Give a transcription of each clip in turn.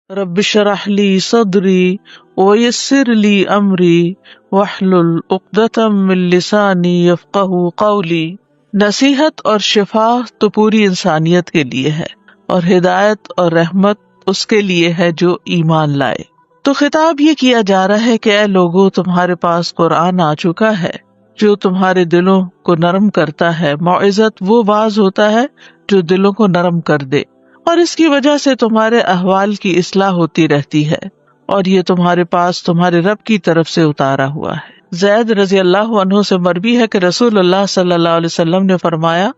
رب اشرح لی صدری ویسر لی امری واحلل عقدۃ من لسانی یفقہوا قولی۔ نصیحت اور شفا تو پوری انسانیت کے لیے ہے، اور ہدایت اور رحمت اس کے لیے ہے جو ایمان لائے۔ تو خطاب یہ کیا جا رہا ہے کہ اے لوگو، تمہارے پاس قرآن آ چکا ہے جو تمہارے دلوں کو نرم کرتا ہے۔ موعظت وہ واعظ ہوتا ہے جو دلوں کو نرم کر دے، اور اس کی وجہ سے تمہارے احوال کی اصلاح ہوتی رہتی ہے، اور یہ تمہارے پاس تمہارے رب کی طرف سے اتارا ہوا ہے۔ زید رضی اللہ عنہ سے مروی ہے کہ رسول اللہ صلی اللہ علیہ وسلم نے فرمایا،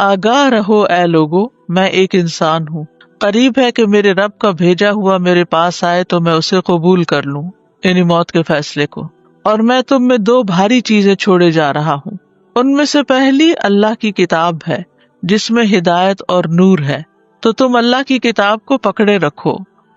آگاہ رہو اے لوگو، میں ایک انسان ہوں، قریب ہے کہ میرے رب کا بھیجا ہوا میرے پاس آئے تو میں اسے قبول کر لوں، یعنی موت کے فیصلے کو، اور میں تم میں دو بھاری چیزیں چھوڑے جا رہا ہوں۔ ان میں سے پہلی اللہ کی کتاب ہے جس میں ہدایت اور نور ہے، تو تم اللہ کی کتاب کو پکڑے رکھو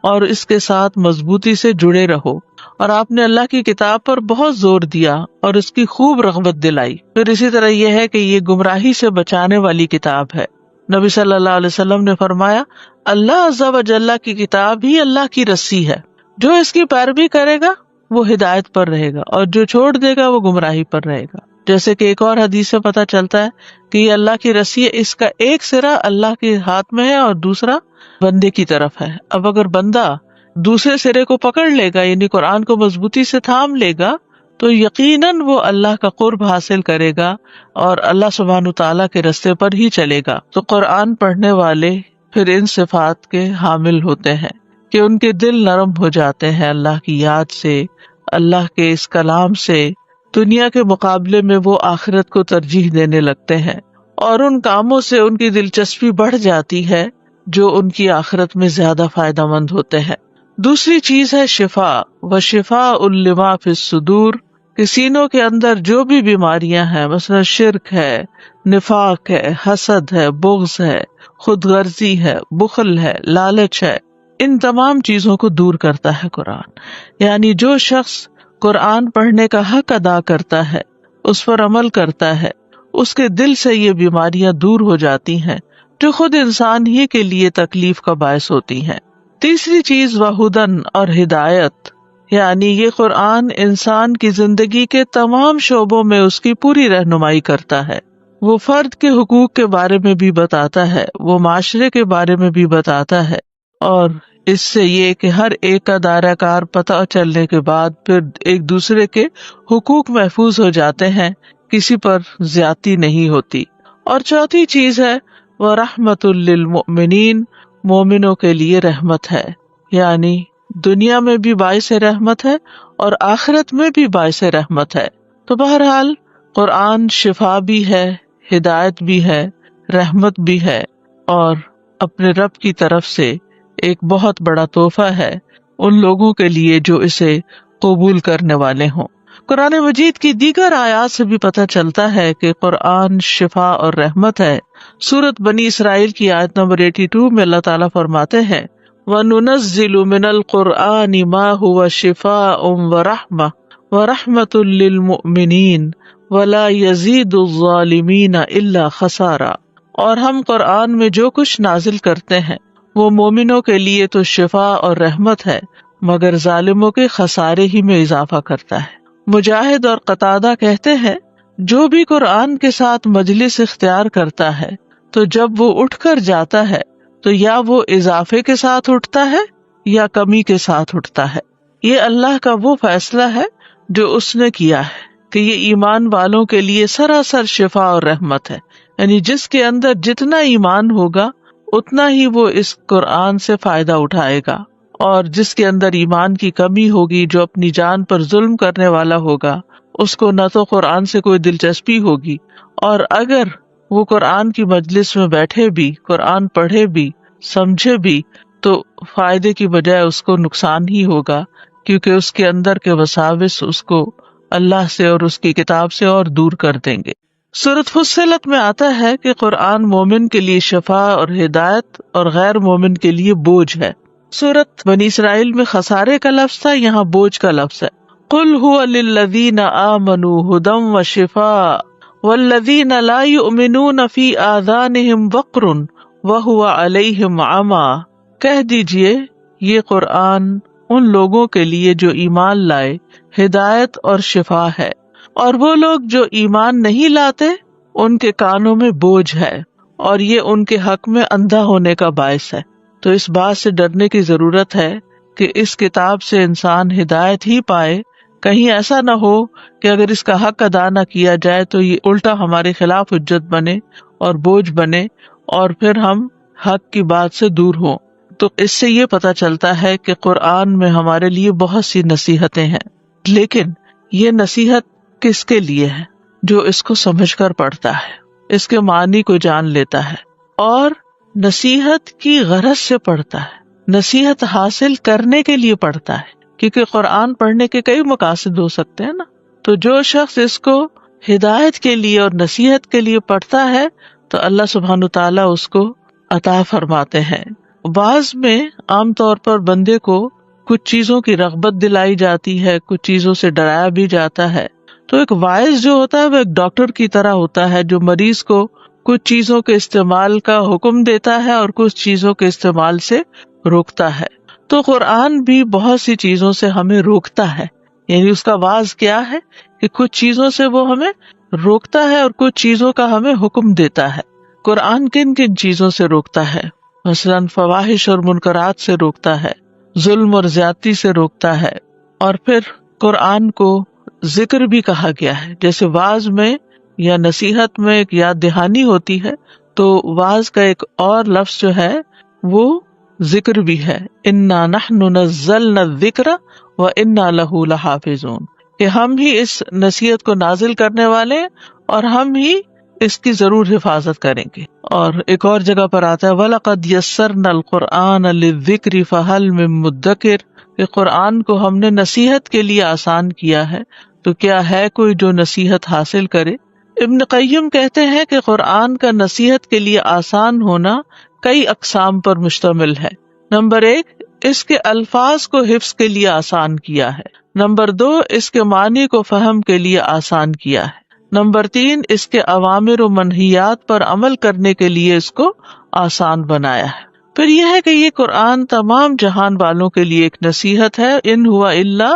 اور اس کے ساتھ مضبوطی سے جڑے رہو۔ اور آپ نے اللہ کی کتاب پر بہت زور دیا اور اس کی خوب رغبت دلائی۔ پھر اسی طرح یہ ہے کہ یہ گمراہی سے بچانے والی کتاب ہے۔ نبی صلی اللہ علیہ وسلم نے فرمایا، اللہ عز و جل کی کتاب ہی اللہ کی رسی ہے، جو اس کی پیروی کرے گا وہ ہدایت پر رہے گا، اور جو چھوڑ دے گا وہ گمراہی پر رہے گا۔ جیسے کہ ایک اور حدیث سے پتہ چلتا ہے کہ یہ اللہ کی رسی ہے، اس کا ایک سرا اللہ کے ہاتھ میں ہے اور دوسرا بندے کی طرف ہے۔ اب اگر بندہ دوسرے سرے کو پکڑ لے گا، یعنی قرآن کو مضبوطی سے تھام لے گا، تو یقیناً وہ اللہ کا قرب حاصل کرے گا اور اللہ سبحانہ تعالیٰ کے رستے پر ہی چلے گا۔ تو قرآن پڑھنے والے پھر ان صفات کے حامل ہوتے ہیں کہ ان کے دل نرم ہو جاتے ہیں اللہ کی یاد سے، اللہ کے اس کلام سے۔ دنیا کے مقابلے میں وہ آخرت کو ترجیح دینے لگتے ہیں، اور ان کاموں سے ان کی دلچسپی بڑھ جاتی ہے جو ان کی آخرت میں زیادہ فائدہ مند ہوتے ہیں۔ دوسری چیز ہے شفا، وشفاء لما فی الصدور، کہ سینوں کے اندر جو بھی بیماریاں ہیں، مثلا شرک ہے، نفاق ہے، حسد ہے، بغض ہے، خود غرضی ہے، بخل ہے، لالچ ہے، ان تمام چیزوں کو دور کرتا ہے قرآن۔ یعنی جو شخص قرآن پڑھنے کا حق ادا کرتا ہے، اس پر عمل کرتا ہے، اس کے دل سے یہ بیماریاں دور ہو جاتی ہیں جو خود انسان ہی کے لیے تکلیف کا باعث ہوتی ہیں۔ تیسری چیز وہدن اور ہدایت، یعنی یہ قرآن انسان کی زندگی کے تمام شعبوں میں اس کی پوری رہنمائی کرتا ہے۔ وہ فرد کے حقوق کے بارے میں بھی بتاتا ہے، وہ معاشرے کے بارے میں بھی بتاتا ہے، اور اس سے یہ کہ ہر ایک کا دائرہ کار پتہ چلنے کے بعد پھر ایک دوسرے کے حقوق محفوظ ہو جاتے ہیں، کسی پر زیادتی نہیں ہوتی۔ اور چوتھی چیز ہے وَرَحْمَةٌ لِّلْمُؤْمِنِينَ، مومنوں کے لیے رحمت ہے، یعنی دنیا میں بھی باعث رحمت ہے اور آخرت میں بھی باعث رحمت ہے۔ تو بہرحال قرآن شفا بھی ہے، ہدایت بھی ہے، رحمت بھی ہے، اور اپنے رب کی طرف سے ایک بہت بڑا تحفہ ہے ان لوگوں کے لیے جو اسے قبول کرنے والے ہوں۔ قرآن مجید کی دیگر آیات سے بھی پتہ چلتا ہے کہ قرآن شفا اور رحمت ہے۔ سورۃ بنی اسرائیل کی آیت نمبر 82 میں اللہ تعالیٰ فرماتے ہیں، وَنُنَزِّلُ مِنَ الْقُرْآنِ مَا هُوَ شِفَاءٌ وَرَحْمَةٌ وَرَحْمَةٌ لِّلْمُؤْمِنِينَ وَلَا يَزِيدُ الظَّالِمِينَ إِلَّا خَسَارًا، اور ہم قرآن میں جو کچھ نازل کرتے ہیں وہ مومنوں کے لیے تو شفا اور رحمت ہے، مگر ظالموں کے خسارے ہی میں اضافہ کرتا ہے۔ مجاہد اور قتادہ کہتے ہیں، جو بھی قرآن کے ساتھ مجلس اختیار کرتا ہے تو جب وہ اٹھ کر جاتا ہے تو یا وہ اضافے کے ساتھ اٹھتا ہے یا کمی کے ساتھ اٹھتا ہے۔ یہ اللہ کا وہ فیصلہ ہے جو اس نے کیا ہے کہ یہ ایمان والوں کے لیے سراسر شفا اور رحمت ہے، یعنی جس کے اندر جتنا ایمان ہوگا اتنا ہی وہ اس قرآن سے فائدہ اٹھائے گا، اور جس کے اندر ایمان کی کمی ہوگی، جو اپنی جان پر ظلم کرنے والا ہوگا، اس کو نہ تو قرآن سے کوئی دلچسپی ہوگی، اور اگر وہ قرآن کی مجلس میں بیٹھے بھی، قرآن پڑھے بھی، سمجھے بھی، تو فائدے کی بجائے اس کو نقصان ہی ہوگا، کیونکہ اس کے اندر کے وساوس اس کو اللہ سے اور اس کی کتاب سے اور دور کر دیں گے۔ سورۃ فصلت میں آتا ہے کہ قرآن مومن کے لیے شفا اور ہدایت اور غیر مومن کے لیے بوجھ ہے۔ سورۃ بنی اسرائیل میں خسارے کا لفظ تھا، یہاں بوجھ کا لفظ ہے۔ قُلْ هُوَ لِلَّذِينَ آمَنُوا هُدًى وَشِفَاءٌ وَالَّذِينَ لَا يُؤْمِنُونَ فِي آذَانِهِمْ وَقْرٌ وَهُوَ عَلَيْهِمْ عَمًى، کہہ دیجئے یہ قرآن ان لوگوں کے لیے جو ایمان لائے ہدایت اور شفا ہے، اور وہ لوگ جو ایمان نہیں لاتے ان کے کانوں میں بوجھ ہے، اور یہ ان کے حق میں اندھا ہونے کا باعث ہے۔ تو اس بات سے ڈرنے کی ضرورت ہے کہ اس کتاب سے انسان ہدایت ہی پائے، کہیں ایسا نہ ہو کہ اگر اس کا حق ادا نہ کیا جائے تو یہ الٹا ہمارے خلاف حجت بنے اور بوجھ بنے، اور پھر ہم حق کی بات سے دور ہوں۔ تو اس سے یہ پتہ چلتا ہے کہ قرآن میں ہمارے لیے بہت سی نصیحتیں ہیں، لیکن یہ نصیحت کس کے لیے ہے؟ جو اس کو سمجھ کر پڑھتا ہے، اس کے معنی کو جان لیتا ہے اور نصیحت کی غرض سے پڑھتا ہے، نصیحت حاصل کرنے کے لیے پڑھتا ہے، کیونکہ قرآن پڑھنے کے کئی مقاصد ہو سکتے ہیں نا۔ تو جو شخص اس کو ہدایت کے لیے اور نصیحت کے لیے پڑھتا ہے تو اللہ سبحانہ تعالیٰ اس کو عطا فرماتے ہیں۔ بعض میں عام طور پر بندے کو کچھ چیزوں کی رغبت دلائی جاتی ہے، کچھ چیزوں سے ڈرایا بھی جاتا ہے۔ تو ایک واعظ جو ہوتا ہے وہ ایک ڈاکٹر کی طرح ہوتا ہے، جو مریض کو کچھ چیزوں کے استعمال کا حکم دیتا ہے اور کچھ چیزوں کے استعمال سے روکتا ہے۔ تو قرآن بھی بہت سی چیزوں سے ہمیں روکتا ہے، یعنی اس کا واعظ کیا ہے کہ کچھ چیزوں سے وہ ہمیں روکتا ہے اور کچھ چیزوں کا ہمیں حکم دیتا ہے۔ قرآن کن کن چیزوں سے روکتا ہے؟ مثلاً فواحش اور منکرات سے روکتا ہے، ظلم اور زیادتی سے روکتا ہے، اور پھر قرآن کو ذکر بھی کہا گیا ہے۔ جیسے واعظ میں یا نصیحت میں ایک یاد دہانی ہوتی ہے، تو واعظ کا ایک اور لفظ جو ہے وہ ذکر بھی ہے، انا نحن نزلنا الذکر وانا لہ لحافظون، کہ ہم ہی اس نصیحت کو نازل کرنے والے ہیں اور ہم ہی اس کی ضرور حفاظت کریں گے۔ اور ایک اور جگہ پر آتا ہے وَلَقَدْ يَسَّرْنَا الْقُرْآنَ لِلذِّكْرِ فَهَلْ مِن مُدَّكِرٍ، کہ قرآن کو ہم نے نصیحت کے لیے آسان کیا ہے، تو کیا ہے کوئی جو نصیحت حاصل کرے؟ ابن قیم کہتے ہیں کہ قرآن کا نصیحت کے لیے آسان ہونا کئی اقسام پر مشتمل ہے۔ نمبر 1، اس کے الفاظ کو حفظ کے لیے آسان کیا ہے۔ نمبر 2، اس کے معنی کو فہم کے لیے آسان کیا ہے۔ نمبر 3، اس کے اوامر و منہیات پر عمل کرنے کے لیے اس کو آسان بنایا ہے۔ پھر یہ ہے کہ یہ قرآن تمام جہان والوں کے لیے ایک نصیحت ہے، ان ہوا الا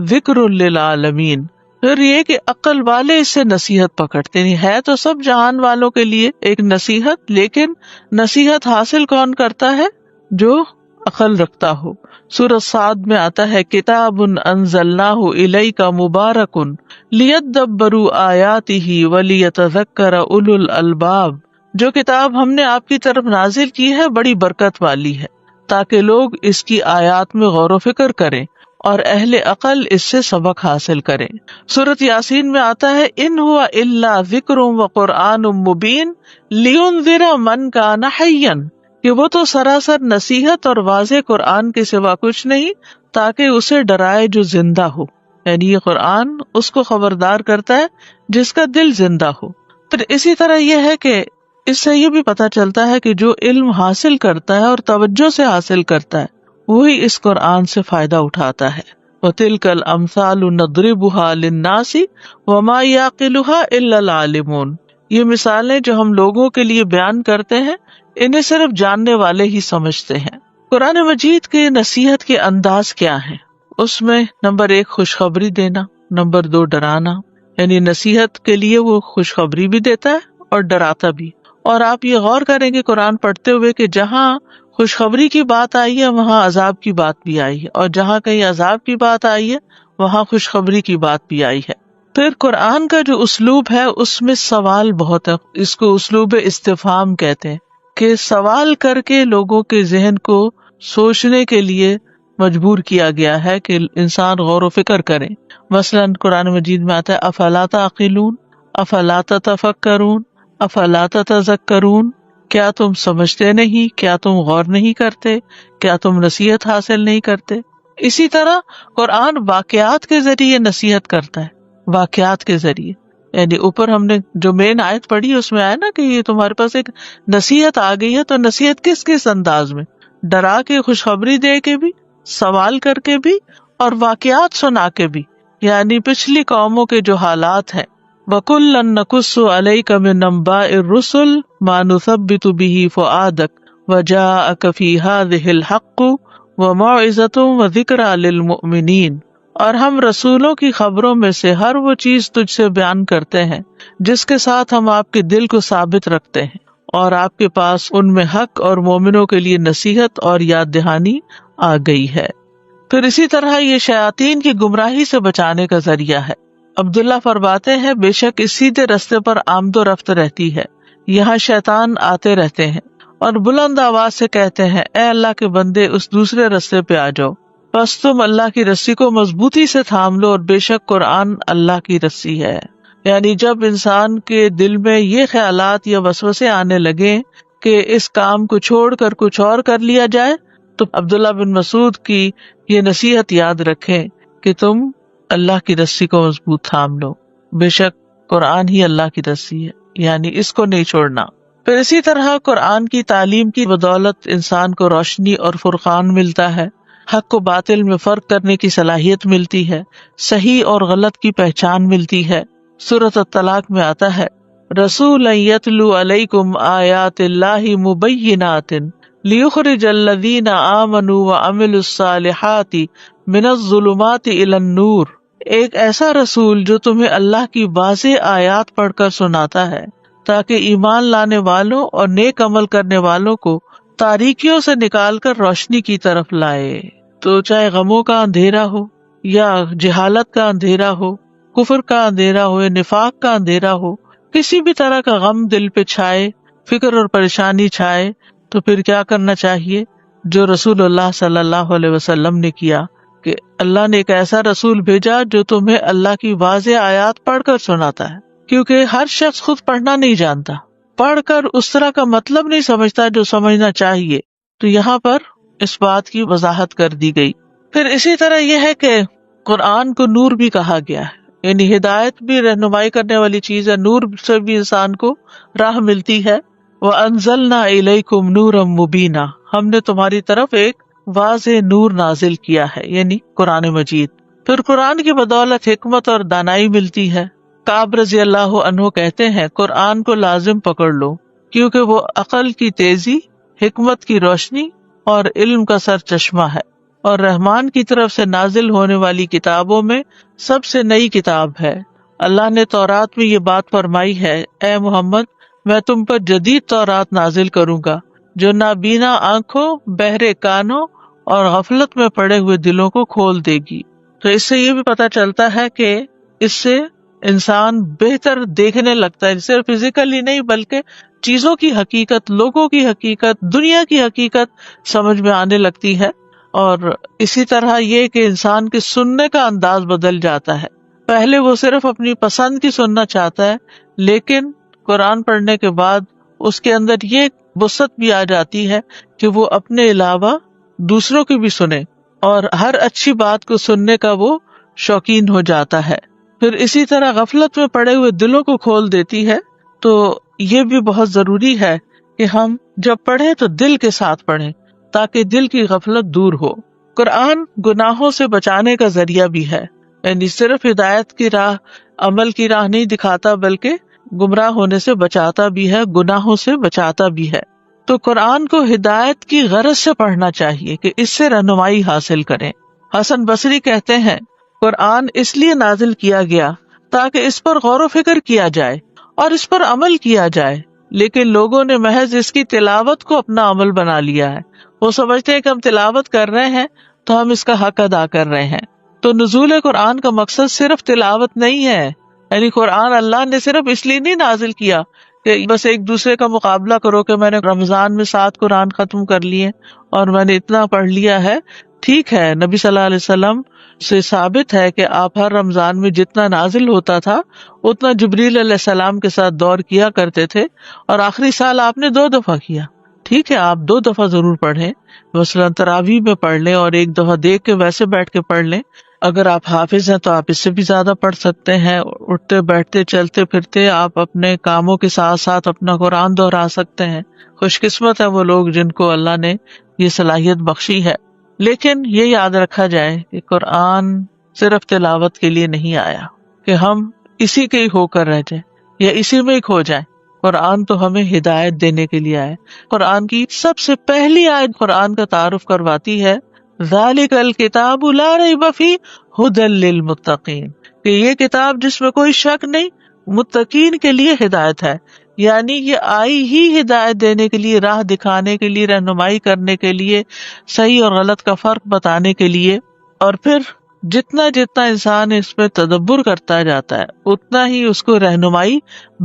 ذکر للعالمین۔ پھر یہ کہ عقل والے اس سے نصیحت پکڑتے نہیں، ہے تو سب جہان والوں کے لیے ایک نصیحت، لیکن نصیحت حاصل کون کرتا ہے؟ جو عقل رکھتا ہو۔ سورۃ صاد میں آتا ہے کتاب انزلناہ الیک مبارک لیدبروا آیاتہ ولیتذکر اولو الالباب، جو کتاب ہم نے آپ کی طرف نازل کی ہے بڑی برکت والی ہے، تاکہ لوگ اس کی آیات میں غور و فکر کریں اور اہل عقل اس سے سبق حاصل کریں۔ سورۃ یاسین میں آتا ہے ان ہوا الا ذکر وقرآن مبین لینذر من کان حیا، کہ وہ تو سراسر نصیحت اور واضح قرآن کے سوا کچھ نہیں تاکہ اسے ڈرائے جو زندہ ہو، یعنی یہ قرآن اس کو خبردار کرتا ہے جس کا دل زندہ ہو۔ پھر اسی طرح یہ ہے کہ اس سے یہ بھی پتہ چلتا ہے کہ جو علم حاصل کرتا ہے اور توجہ سے حاصل کرتا ہے وہی اس قرآن سے فائدہ اٹھاتا ہے۔ وَتِلْكَ الْأَمْثَالُ نَضْرِبُهَا لِلنَّاسِ وَمَا يَعْقِلُهَا إِلَّا الْعَالِمُونَ، یہ مثالیں جو ہم لوگوں کے لیے بیان کرتے ہیں انہیں صرف جاننے والے ہی سمجھتے ہیں۔ قرآن مجید کے نصیحت کے انداز کیا ہیں؟ اس میں نمبر 1 خوشخبری دینا، نمبر 2 ڈرانا، یعنی نصیحت کے لیے وہ خوشخبری بھی دیتا ہے اور ڈراتا بھی۔ اور آپ یہ غور کریں گے قرآن پڑھتے ہوئے کہ جہاں خوشخبری کی بات آئی ہے وہاں عذاب کی بات بھی آئی ہے، اور جہاں کہیں عذاب کی بات آئی ہے وہاں خوشخبری کی بات بھی آئی ہے۔ پھر قرآن کا جو اسلوب ہے اس میں سوال بہت ہے، اس کو اسلوب استفہام کہتے ہیں، کہ سوال کر کے لوگوں کے ذہن کو سوچنے کے لیے مجبور کیا گیا ہے کہ انسان غور و فکر کرے۔ مثلاً قرآن مجید میں آتا ہے افلا تعقلون، افلا تتفکرون، افلا تتذکرون، کیا تم سمجھتے نہیں، کیا تم غور نہیں کرتے، کیا تم نصیحت حاصل نہیں کرتے۔ اسی طرح قرآن واقعات کے ذریعے نصیحت کرتا ہے، واقعات کے ذریعے، یعنی اوپر ہم نے جو مین آیت پڑھی اس میں آیا نا کہ یہ تمہارے پاس ایک نصیحت آ گئی ہے، تو نصیحت کس کس انداز میں؟ ڈرا کے، خوشخبری دے کے بھی، سوال کر کے بھی، اور واقعات سنا کے بھی، یعنی پچھلی قوموں کے جو حالات ہیں۔ وَكُلًّا نَقُصُّ عَلَيْكَ مِنْ أَنْبَاءِ الرُّسُلِ مَا نُثَبِّتُ بِهِ فُؤَادَكَ وَجَاءَكَ فِي هَٰذِهِ الْحَقُّ وموعظۃ وذکریٰ للمؤمنین، اور ہم رسولوں کی خبروں میں سے ہر وہ چیز تجھ سے بیان کرتے ہیں جس کے ساتھ ہم آپ کے دل کو ثابت رکھتے ہیں، اور آپ کے پاس ان میں حق اور مومنوں کے لیے نصیحت اور یاد دہانی آ گئی ہے۔ پھر اسی طرح یہ شیاطین کی گمراہی سے بچانے کا ذریعہ ہے۔ عبداللہ فرماتے ہیں بے شک اس سیدھے رستے پر آمد و رفت رہتی ہے، یہاں شیطان آتے رہتے ہیں اور بلند آواز سے کہتے ہیں اے اللہ کے بندے اس دوسرے رستے پہ آ جاؤ، بس تم اللہ کی رسی کو مضبوطی سے تھام لو، اور بے شک قرآن اللہ کی رسی ہے۔ یعنی جب انسان کے دل میں یہ خیالات یا وسوسے آنے لگے کہ اس کام کو چھوڑ کر کچھ اور کر لیا جائے، تو عبداللہ بن مسعود کی یہ نصیحت یاد رکھیں کہ تم اللہ کی رسی کو مضبوط تھام لو، بے شک قرآن ہی اللہ کی رسی ہے، یعنی اس کو نہیں چھوڑنا۔ پھر اسی طرح قرآن کی تعلیم کی بدولت انسان کو روشنی اور فرقان ملتا ہے، حق کو باطل میں فرق کرنے کی صلاحیت ملتی ہے، صحیح اور غلط کی پہچان ملتی ہے۔ سورۃ الطلاق میں آتا ہے رسولا یتلو علیکم آیات اللہ مبینات لیخرج الذین آمنوا وعملوا الصالحات من الظلمات الی النور، ایک ایسا رسول جو تمہیں اللہ کی واضح آیات پڑھ کر سناتا ہے تاکہ ایمان لانے والوں اور نیک عمل کرنے والوں کو تاریکیوں سے نکال کر روشنی کی طرف لائے۔ تو چاہے غموں کا اندھیرا ہو یا جہالت کا اندھیرا ہو، کفر کا اندھیرا ہو یا نفاق کا اندھیرا ہو، کسی بھی طرح کا غم دل پہ چھائے، فکر اور پریشانی چھائے، تو پھر کیا کرنا چاہیے؟ جو رسول اللہ صلی اللہ علیہ وسلم نے کیا کہ اللہ نے ایک ایسا رسول بھیجا جو تمہیں اللہ کی واضح آیات پڑھ کر سناتا ہے، کیونکہ ہر شخص خود پڑھنا نہیں جانتا، پڑھ کر اس طرح کا مطلب نہیں سمجھتا جو سمجھنا چاہیے، تو یہاں پر اس بات کی وضاحت کر دی گئی۔ پھر اسی طرح یہ ہے کہ قرآن کو نور بھی کہا گیا ہے، یعنی ہدایت بھی رہنمائی کرنے والی چیز ہے، نور سے بھی انسان کو راہ ملتی ہے۔ وَأَنزَلْنَا إِلَيْكُمْ نُورًا مُبِينًا، ہم نے تمہاری طرف ایک واضح نور نازل کیا ہے، یعنی قرآن مجید۔ پھر قرآن کی بدولت حکمت اور دانائی ملتی ہے۔ کعب رضی اللہ عنہ کہتے ہیں قرآن کو لازم پکڑ لو، کیونکہ وہ عقل کی تیزی، حکمت کی روشنی اور علم کا سر چشمہ ہے، اور رحمان کی طرف سے نازل ہونے والی کتابوں میں سب سے نئی کتاب ہے۔ اللہ نے تورات میں یہ بات فرمائی ہے اے محمد میں تم پر جدید تورات نازل کروں گا جو نابینا آنکھوں، بہرے کانوں اور غفلت میں پڑے ہوئے دلوں کو کھول دے گی۔ تو اس سے یہ بھی پتہ چلتا ہے کہ اس سے انسان بہتر دیکھنے لگتا ہے، صرف فزیکلی نہیں بلکہ چیزوں کی حقیقت، لوگوں کی حقیقت، دنیا کی حقیقت سمجھ میں آنے لگتی ہے۔ اور اسی طرح یہ کہ انسان کے سننے کا انداز بدل جاتا ہے، پہلے وہ صرف اپنی پسند کی سننا چاہتا ہے، لیکن قرآن پڑھنے کے بعد اس کے اندر یہ وسعت بھی آ جاتی ہے کہ وہ اپنے علاوہ دوسروں کی بھی سنے، اور ہر اچھی بات کو سننے کا وہ شوقین ہو جاتا ہے۔ پھر اسی طرح غفلت میں پڑے ہوئے دلوں کو کھول دیتی ہے۔ تو یہ بھی بہت ضروری ہے کہ ہم جب پڑھیں تو دل کے ساتھ پڑھیں تاکہ دل کی غفلت دور ہو۔ قرآن گناہوں سے بچانے کا ذریعہ بھی ہے، یعنی صرف ہدایت کی راہ، عمل کی راہ نہیں دکھاتا بلکہ گمراہ ہونے سے بچاتا بھی ہے، گناہوں سے بچاتا بھی ہے۔ تو قرآن کو ہدایت کی غرض سے پڑھنا چاہیے کہ اس سے رہنمائی حاصل کریں۔ حسن بصری کہتے ہیں قرآن اس لیے نازل کیا گیا تاکہ اس پر غور و فکر کیا جائے اور اس پر عمل کیا جائے، لیکن لوگوں نے محض اس کی تلاوت کو اپنا عمل بنا لیا ہے۔ وہ سمجھتے ہیں کہ ہم تلاوت کر رہے ہیں تو ہم اس کا حق ادا کر رہے ہیں۔ تو نزول قرآن کا مقصد صرف تلاوت نہیں ہے، یعنی قرآن اللہ نے صرف اس لیے نہیں نازل کیا کہ بس ایک دوسرے کا مقابلہ کرو کہ میں نے رمضان میں 7 قرآن ختم کر لیے اور میں نے اتنا پڑھ لیا ہے۔ ٹھیک ہے، نبی صلی اللہ علیہ وسلم سے ثابت ہے کہ آپ ہر رمضان میں جتنا نازل ہوتا تھا اتنا جبریل علیہ السلام کے ساتھ دور کیا کرتے تھے، اور آخری سال آپ نے 2 دفعہ کیا۔ ٹھیک ہے، آپ 2 دفعہ ضرور پڑھیں، مثلاً تراویح میں پڑھ لیں اور 1 دفعہ دیکھ کے ویسے بیٹھ کے پڑھ لیں۔ اگر آپ حافظ ہیں تو آپ اس سے بھی زیادہ پڑھ سکتے ہیں، اٹھتے بیٹھتے چلتے پھرتے آپ اپنے کاموں کے ساتھ ساتھ اپنا قرآن دہرا سکتے ہیں۔ خوش قسمت ہے وہ لوگ جن کو اللہ نے یہ صلاحیت بخشی ہے۔ لیکن یہ یاد رکھا جائے کہ قرآن صرف تلاوت کے لیے نہیں آیا کہ ہم اسی کے ہی ہو کر رہ جائیں یا اسی میں ہی کھو جائیں۔ قرآن تو ہمیں ہدایت دینے کے لیے آئے۔ قرآن کی سب سے پہلی آیت قرآن کا تعارف کرواتی ہے ذالک الکتاب لا ریب فیہ ھدی للمتقین، کہ یہ کتاب جس میں کوئی شک نہیں متقین کے لیے ہدایت ہے، یعنی یہ آئی ہی ہدایت دینے کے لیے، راہ دکھانے کے لیے، رہنمائی کرنے کے لیے، صحیح اور غلط کا فرق بتانے کے لیے۔ اور پھر جتنا جتنا انسان اس میں تدبر کرتا جاتا ہے اتنا ہی اس کو رہنمائی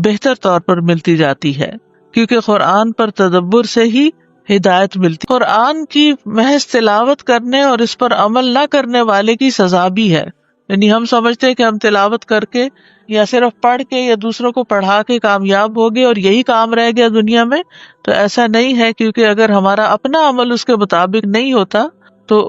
بہتر طور پر ملتی جاتی ہے، کیونکہ قرآن پر تدبر سے ہی ہدایت ملتی۔ قرآن کی محض تلاوت کرنے اور اس پر عمل نہ کرنے والے کی سزا بھی ہے، یعنی ہم سمجھتے ہیں کہ ہم تلاوت کر کے یا صرف پڑھ کے یا دوسروں کو پڑھا کے کامیاب ہو گئے اور یہی کام رہ گیا دنیا میں، تو ایسا نہیں ہے، کیونکہ اگر ہمارا اپنا عمل اس کے مطابق نہیں ہوتا تو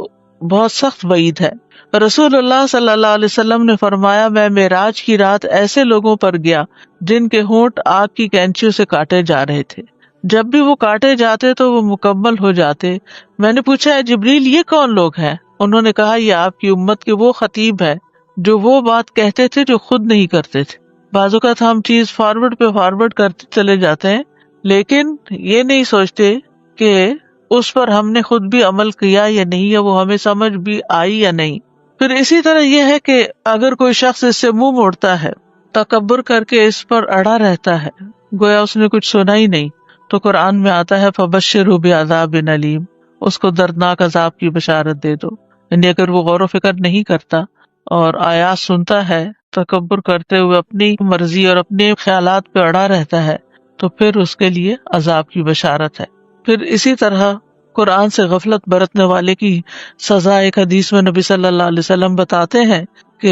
بہت سخت وعید ہے۔ رسول اللہ صلی اللہ علیہ وسلم نے فرمایا، میں معراج کی رات ایسے لوگوں پر گیا جن کے ہونٹ آگ کی کینچیوں سے کاٹے جا رہے تھے، جب بھی وہ کاٹے جاتے تو وہ مکمل ہو جاتے۔ میں نے پوچھا، اے جبریل یہ کون لوگ ہیں؟ انہوں نے کہا، یہ آپ کی امت کے وہ خطیب ہے جو وہ بات کہتے تھے جو خود نہیں کرتے تھے۔ بعض اوقات ہم چیز فارورڈ پہ فارورڈ کرتے چلے جاتے ہیں لیکن یہ نہیں سوچتے کہ اس پر ہم نے خود بھی عمل کیا یا نہیں، یا وہ ہمیں سمجھ بھی آئی یا نہیں۔ پھر اسی طرح یہ ہے کہ اگر کوئی شخص اس سے منہ موڑتا ہے، تکبر کر کے اس پر اڑا رہتا ہے، گویا اس نے کچھ سنا ہی نہیں، تو قرآن میں آتا ہے فَبَشِّرْهُ بِعَذَابٍ أَلِيمٍ، اس کو دردناک عذاب کی بشارت دے دو۔ یعنی اگر وہ غور و فکر نہیں کرتا اور آیات سنتا ہے، تکبر کرتے ہوئے اپنی مرضی اور اپنے خیالات پہ اڑا رہتا ہے، تو پھر اس کے لیے عذاب کی بشارت ہے۔ پھر اسی طرح قرآن سے غفلت برتنے والے کی سزا ایک حدیث میں نبی صلی اللہ علیہ وسلم بتاتے ہیں کہ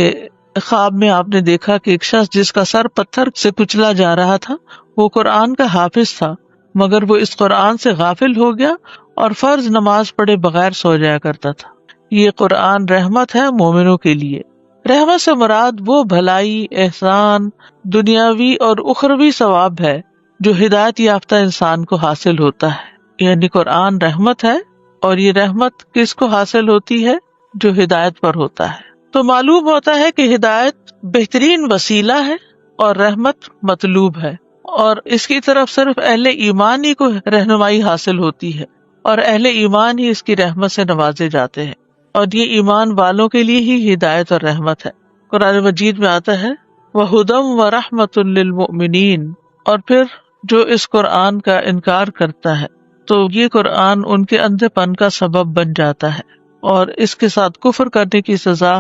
خواب میں آپ نے دیکھا کہ ایک شخص جس کا سر پتھر سے کچلا جا رہا تھا، وہ قرآن کا حافظ تھا، مگر وہ اس قرآن سے غافل ہو گیا اور فرض نماز پڑھے بغیر سو جایا کرتا تھا۔ یہ قرآن رحمت ہے مومنوں کے لیے۔ رحمت سے مراد وہ بھلائی، احسان، دنیاوی اور اخروی ثواب ہے جو ہدایت یافتہ انسان کو حاصل ہوتا ہے۔ یعنی قرآن رحمت ہے، اور یہ رحمت کس کو حاصل ہوتی ہے؟ جو ہدایت پر ہوتا ہے۔ تو معلوم ہوتا ہے کہ ہدایت بہترین وسیلہ ہے اور رحمت مطلوب ہے، اور اس کی طرف صرف اہل ایمان ہی کو رہنمائی حاصل ہوتی ہے، اور اہل ایمان ہی اس کی رحمت سے نوازے جاتے ہیں، اور یہ ایمان والوں کے لیے ہی ہدایت اور رحمت ہے۔ قرآن مجید میں آتا ہے وَهُدًى وَرَحْمَةٌ لِّلْمُؤْمِنِينَ، اور پھر جو اس قرآن کا انکار کرتا ہے تو یہ قرآن ان کے اندھے پن کا سبب بن جاتا ہے، اور اس کے ساتھ کفر کرنے کی سزا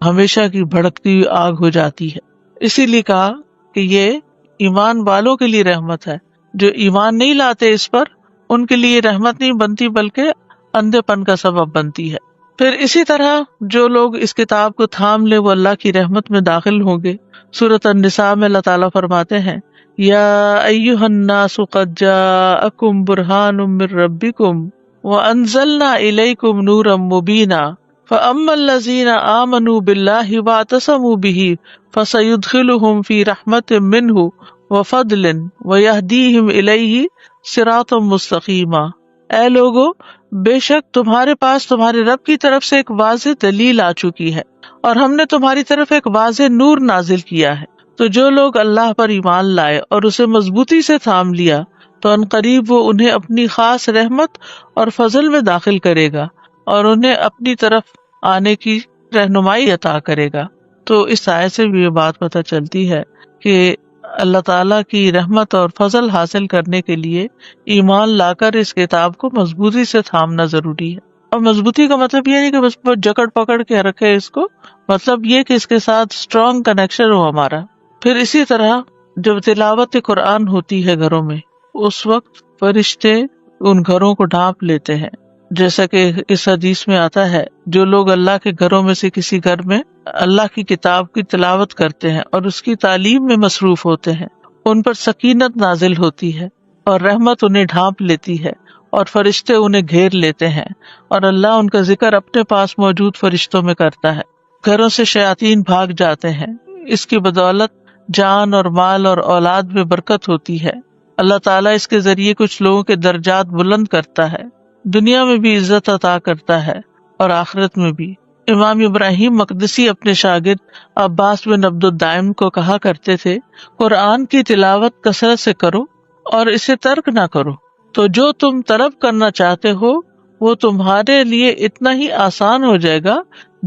ہمیشہ کی بھڑکتی ہوئی آگ ہو جاتی ہے۔ اسی لیے کہا کہ یہ ایمان والوں کے لیے رحمت ہے، جو ایمان نہیں لاتے اس پر ان کے لیے رحمت نہیں بنتی بلکہ اندھے پن کا سبب بنتی ہے۔ پھر اسی طرح جو لوگ اس کتاب کو تھام لے وہ اللہ کی رحمت میں داخل ہوں گے۔ سورۃ النساء میں اللہ تعالیٰ فرماتے ہیں یا ایھا الناس قد جاءکم برہان من ربکم وانزلنا الیکم نورا مبینا فاما الذین آمنوا باللہ واعتصموا بہ فسیدخلہم فی رحمت منہ وفضل ویہدیہم الیہ صراطا مستقیما۔ اے لوگو، بے شک تمہارے پاس تمہارے رب کی طرف سے ایک واضح دلیل آ چکی ہے، اور ہم نے تمہاری طرف ایک واضح نور نازل کیا ہے، تو جو لوگ اللہ پر ایمان لائے اور اسے مضبوطی سے تھام لیا تو ان قریب وہ انہیں اپنی خاص رحمت اور فضل میں داخل کرے گا اور انہیں اپنی طرف آنے کی رہنمائی عطا کرے گا۔ تو اس آیت سے بھی یہ بات پتہ چلتی ہے کہ اللہ تعالیٰ کی رحمت اور فضل حاصل کرنے کے لیے ایمان لا کر اس کتاب کو مضبوطی سے تھامنا ضروری ہے۔ اور مضبوطی کا مطلب یہ نہیں کہ بس جکڑ پکڑ کے رکھے اس کو، مطلب یہ کہ اس کے ساتھ اسٹرانگ کنیکشن ہو ہمارا۔ پھر اسی طرح جب تلاوت قرآن ہوتی ہے گھروں میں، اس وقت فرشتے ان گھروں کو ڈھانپ لیتے ہیں، جیسا کہ اس حدیث میں آتا ہے جو لوگ اللہ کے گھروں میں سے کسی گھر میں اللہ کی کتاب کی تلاوت کرتے ہیں اور اس کی تعلیم میں مصروف ہوتے ہیں، ان پر سکینت نازل ہوتی ہے اور رحمت انہیں ڈھانپ لیتی ہے، اور فرشتے انہیں گھیر لیتے ہیں، اور اللہ ان کا ذکر اپنے پاس موجود فرشتوں میں کرتا ہے۔ گھروں سے شیاطین بھاگ جاتے ہیں، اس کی بدولت جان اور مال اور اولاد میں برکت ہوتی ہے۔ اللہ تعالیٰ اس کے ذریعے کچھ لوگوں کے درجات بلند کرتا ہے، دنیا میں بھی عزت عطا کرتا ہے اور آخرت میں بھی۔ امام ابراہیم مقدسی اپنے شاگرد عباس بن عبد الدائم کو کہا کرتے تھے، قرآن کی تلاوت کثرت سے کرو اور اسے ترک نہ کرو، تو جو تم طلب کرنا چاہتے ہو وہ تمہارے لیے اتنا ہی آسان ہو جائے گا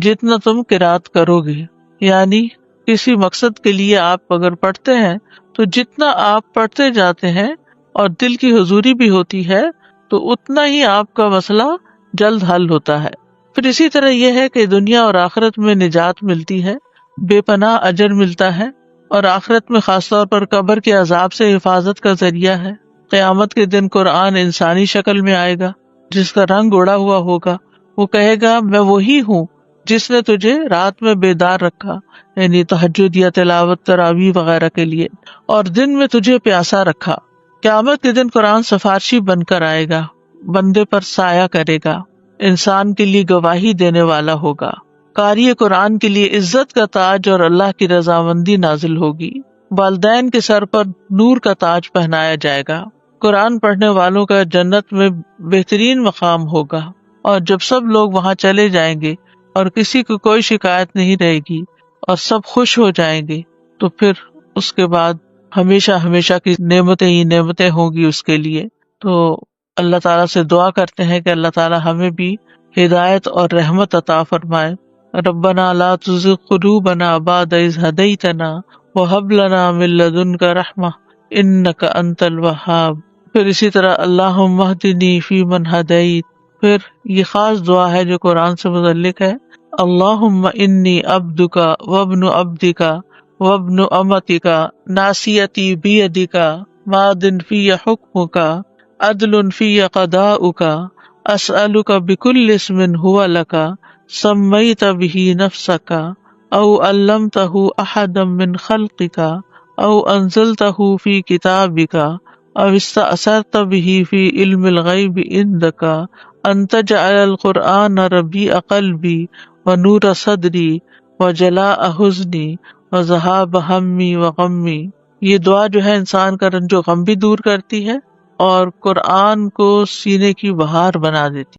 جتنا تم قرات کرو گے. یعنی کسی مقصد کے لیے آپ اگر پڑھتے ہیں تو جتنا آپ پڑھتے جاتے ہیں اور دل کی حضوری بھی ہوتی ہے تو اتنا ہی آپ کا مسئلہ جلد حل ہوتا ہے. پھر اسی طرح یہ ہے کہ دنیا اور آخرت میں نجات ملتی ہے، بے پناہ اجر ملتا ہے، اور آخرت میں خاص طور پر قبر کے عذاب سے حفاظت کا ذریعہ ہے. قیامت کے دن قرآن انسانی شکل میں آئے گا جس کا رنگ اڑا ہوا ہوگا. وہ کہے گا میں وہی ہوں جس نے تجھے رات میں بیدار رکھا، یعنی تہجد یا تلاوت تراویح وغیرہ کے لیے، اور دن میں تجھے پیاسا رکھا. قیامت کے دن قرآن سفارشی بن کر آئے گا، بندے پر سایہ کرے گا، انسان کے لیے گواہی دینے والا ہوگا. قاری قرآن کے لیے عزت کا تاج اور اللہ کی رضامندی نازل ہوگی. والدین کے سر پر نور کا تاج پہنایا جائے گا. قرآن پڑھنے والوں کا جنت میں بہترین مقام ہوگا، اور جب سب لوگ وہاں چلے جائیں گے اور کسی کو کوئی شکایت نہیں رہے گی اور سب خوش ہو جائیں گے تو پھر اس کے بعد ہمیشہ ہمیشہ کی نعمتیں ہی نعمتیں ہوں گی اس کے لیے. تو اللہ تعالیٰ سے دعا کرتے ہیں کہ اللہ تعالیٰ ہمیں بھی ہدایت اور رحمت عطا فرمائے. ربنا لا تزغ قلوبنا بعد اذ ہدیتنا وہب لنا من لدنک رحمہ انک انت الوہاب. پھر اسی طرح اللہم اہدنی فیمن ہدیت. پھر یہ خاص دعا ہے جو قرآن سے متعلق ہے، اللہم انی عبدک وابن عبدک وابن امتک ناصیتی بیدک ماض فی حکمک عدل فی قضاؤک اسألک بکل اسم ہوا لک سمیت بہ نفسک او علمتہ احدا من خلقک او انزلتہ فی کتابک او استأثرت بہ فی علم الغیب عندک ان تجعل القرآن ربیع قلبی ونور صدری وجلاء حزنی وذہاب ہمی وغمی. یہ دعا جو ہے انسان کا رنج و غم بھی دور کرتی ہے اور قرآن کو سینے کی بہار بنا دیتی.